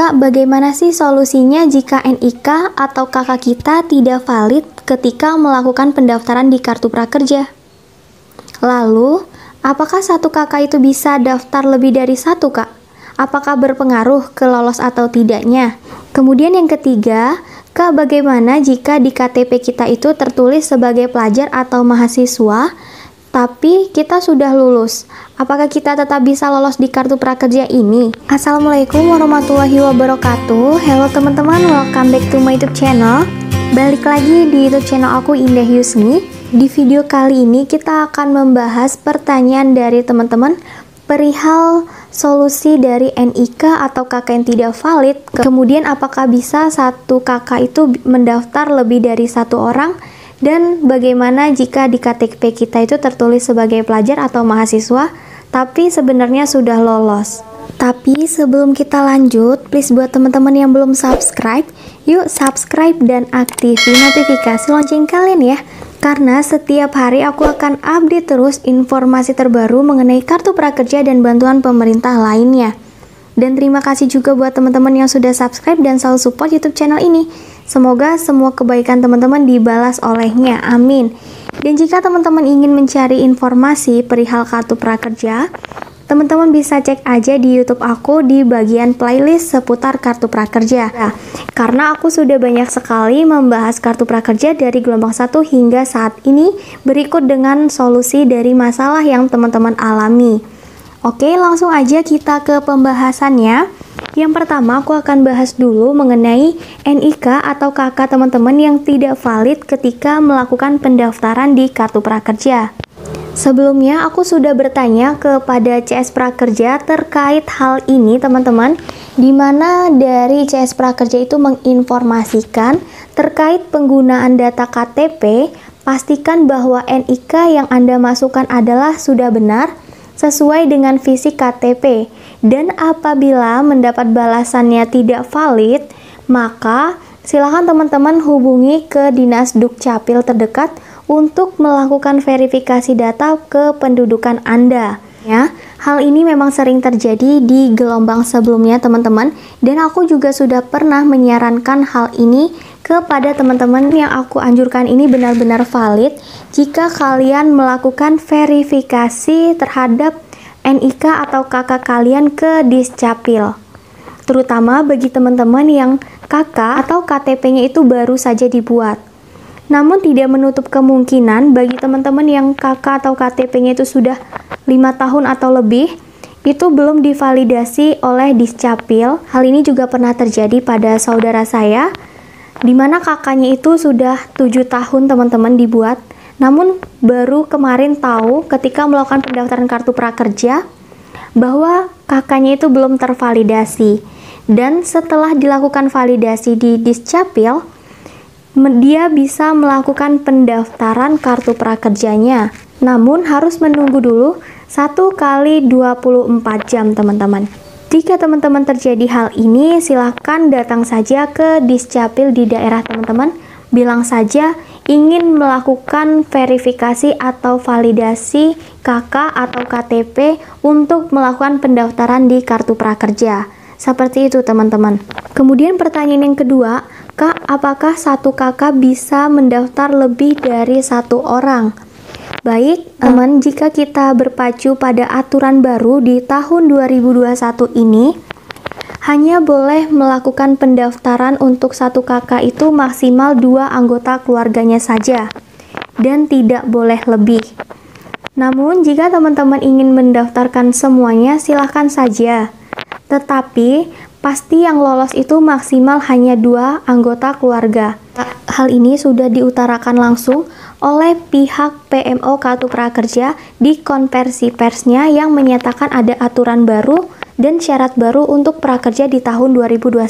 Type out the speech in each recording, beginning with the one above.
Kak, bagaimana sih solusinya jika NIK atau KK kita tidak valid ketika melakukan pendaftaran di Kartu Prakerja? Lalu, apakah satu KK itu bisa daftar lebih dari satu, Kak? Apakah berpengaruh ke lolos atau tidaknya? Kemudian yang ketiga, Kak, bagaimana jika di KTP kita itu tertulis sebagai pelajar atau mahasiswa, tapi kita sudah lulus? Apakah kita tetap bisa lolos di Kartu Prakerja ini? Assalamualaikum warahmatullahi wabarakatuh. Halo teman-teman, welcome back to my YouTube channel. Balik lagi di YouTube channel aku, Indah Yusni. Di video kali ini kita akan membahas pertanyaan dari teman-teman perihal solusi dari NIK atau KK yang tidak valid. Kemudian apakah bisa satu KK itu mendaftar lebih dari satu orang? Dan bagaimana jika di KTP kita itu tertulis sebagai pelajar atau mahasiswa, tapi sebenarnya sudah lolos. Tapi sebelum kita lanjut, please buat teman-teman yang belum subscribe, yuk subscribe dan aktifin notifikasi lonceng kalian ya. Karena setiap hari aku akan update terus informasi terbaru mengenai Kartu Prakerja dan bantuan pemerintah lainnya. Dan terima kasih juga buat teman-teman yang sudah subscribe dan selalu support YouTube channel ini. Semoga semua kebaikan teman-teman dibalas olehnya, amin. Dan jika teman-teman ingin mencari informasi perihal Kartu Prakerja, teman-teman bisa cek aja di YouTube aku di bagian playlist seputar Kartu Prakerja. Nah, karena aku sudah banyak sekali membahas Kartu Prakerja dari gelombang 1 hingga saat ini, berikut dengan solusi dari masalah yang teman-teman alami. Oke, langsung aja kita ke pembahasannya. Yang pertama, aku akan bahas dulu mengenai NIK atau KK teman-teman yang tidak valid ketika melakukan pendaftaran di Kartu Prakerja. Sebelumnya, aku sudah bertanya kepada CS Prakerja terkait hal ini, teman-teman, di mana dari CS Prakerja itu menginformasikan terkait penggunaan data KTP, pastikan bahwa NIK yang Anda masukkan adalah sudah benar, sesuai dengan visi KTP. Dan apabila mendapat balasannya tidak valid, maka silakan teman-teman hubungi ke Dinas Dukcapil terdekat untuk melakukan verifikasi data kependudukan Anda. Ya, hal ini memang sering terjadi di gelombang sebelumnya, teman-teman. Dan aku juga sudah pernah menyarankan hal ini kepada teman-teman yang aku anjurkan ini benar-benar valid jika kalian melakukan verifikasi terhadap NIK atau KK kalian ke Discapil. Terutama bagi teman-teman yang KK atau KTP-nya itu baru saja dibuat. Namun tidak menutup kemungkinan bagi teman-teman yang KK atau KTP-nya itu sudah 5 tahun atau lebih, itu belum divalidasi oleh Discapil. Hal ini juga pernah terjadi pada saudara saya, di mana kakaknya itu sudah 7 tahun teman-teman dibuat, namun baru kemarin tahu ketika melakukan pendaftaran Kartu Prakerja bahwa kakaknya itu belum tervalidasi. Dan setelah dilakukan validasi di Discapil, dia bisa melakukan pendaftaran Kartu Prakerjanya. Namun harus menunggu dulu 1 kali 24 jam, teman-teman. Jika teman-teman terjadi hal ini, silahkan datang saja ke Discapil di daerah teman-teman. Bilang saja ingin melakukan verifikasi atau validasi KK atau KTP untuk melakukan pendaftaran di Kartu Prakerja. Seperti itu, teman-teman. Kemudian pertanyaan yang kedua, Kak, apakah satu KK bisa mendaftar lebih dari satu orang? Baik, teman, jika kita berpacu pada aturan baru di tahun 2021 ini, hanya boleh melakukan pendaftaran untuk satu KK itu maksimal 2 anggota keluarganya saja, dan tidak boleh lebih. Namun, jika teman-teman ingin mendaftarkan semuanya, silahkan saja. Tetapi, pasti yang lolos itu maksimal hanya 2 anggota keluarga. Hal ini sudah diutarakan langsung oleh pihak PMO Kartu Prakerja di konversi persnya yang menyatakan ada aturan baru dan syarat baru untuk prakerja di tahun 2021.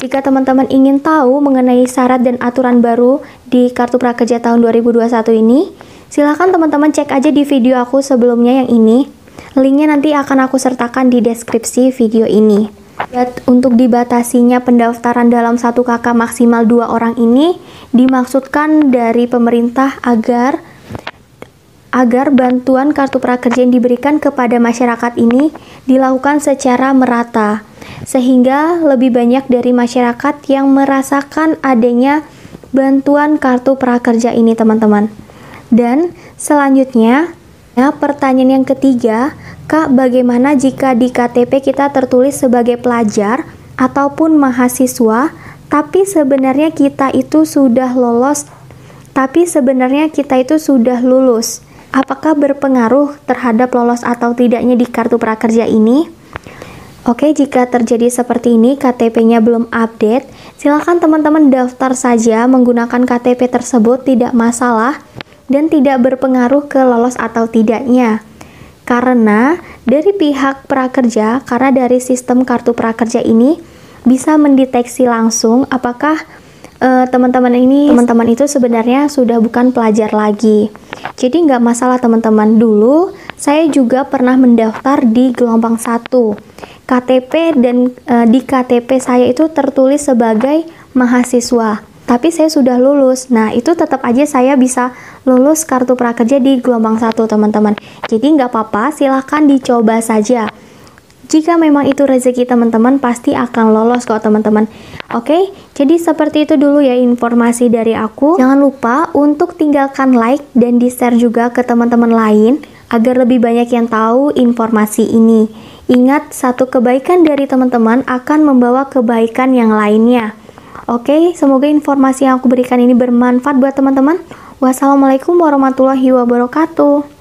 Jika teman-teman ingin tahu mengenai syarat dan aturan baru di Kartu Prakerja tahun 2021 ini, silakan teman-teman cek aja di video aku sebelumnya yang ini. Linknya nanti akan aku sertakan di deskripsi video ini. Untuk dibatasinya pendaftaran dalam satu KK maksimal 2 orang ini dimaksudkan dari pemerintah agar bantuan Kartu Prakerja yang diberikan kepada masyarakat ini dilakukan secara merata. sehingga lebih banyak dari masyarakat yang merasakan adanya bantuan kartu prakerja ini, teman-teman. Dan selanjutnya, pertanyaan yang ketiga, Kak, bagaimana jika di KTP kita tertulis sebagai pelajar ataupun mahasiswa, tapi sebenarnya kita itu sudah lulus, lulus? Apakah berpengaruh terhadap lolos atau tidaknya di kartu prakerja ini? Oke, jika terjadi seperti ini, KTP-nya belum update, silakan teman-teman daftar saja menggunakan KTP tersebut, tidak masalah dan tidak berpengaruh ke lolos atau tidaknya. Karena dari pihak prakerja, karena dari sistem kartu prakerja ini bisa mendeteksi langsung apakah teman-teman itu sebenarnya sudah bukan pelajar lagi. Jadi nggak masalah teman-teman. Dulu saya juga pernah mendaftar di gelombang 1 KTP dan di KTP saya itu tertulis sebagai mahasiswa, tapi saya sudah lulus. Nah, itu tetap aja saya bisa lulus kartu prakerja di gelombang 1, teman-teman. Jadi nggak apa-apa, silahkan dicoba saja. Jika memang itu rezeki teman-teman, pasti akan lolos kok teman-teman. Oke, jadi seperti itu dulu ya informasi dari aku. Jangan lupa untuk tinggalkan like dan di-share juga ke teman-teman lain agar lebih banyak yang tahu informasi ini. Ingat, satu kebaikan dari teman-teman akan membawa kebaikan yang lainnya. Oke, semoga informasi yang aku berikan ini bermanfaat buat teman-teman. Wassalamualaikum warahmatullahi wabarakatuh.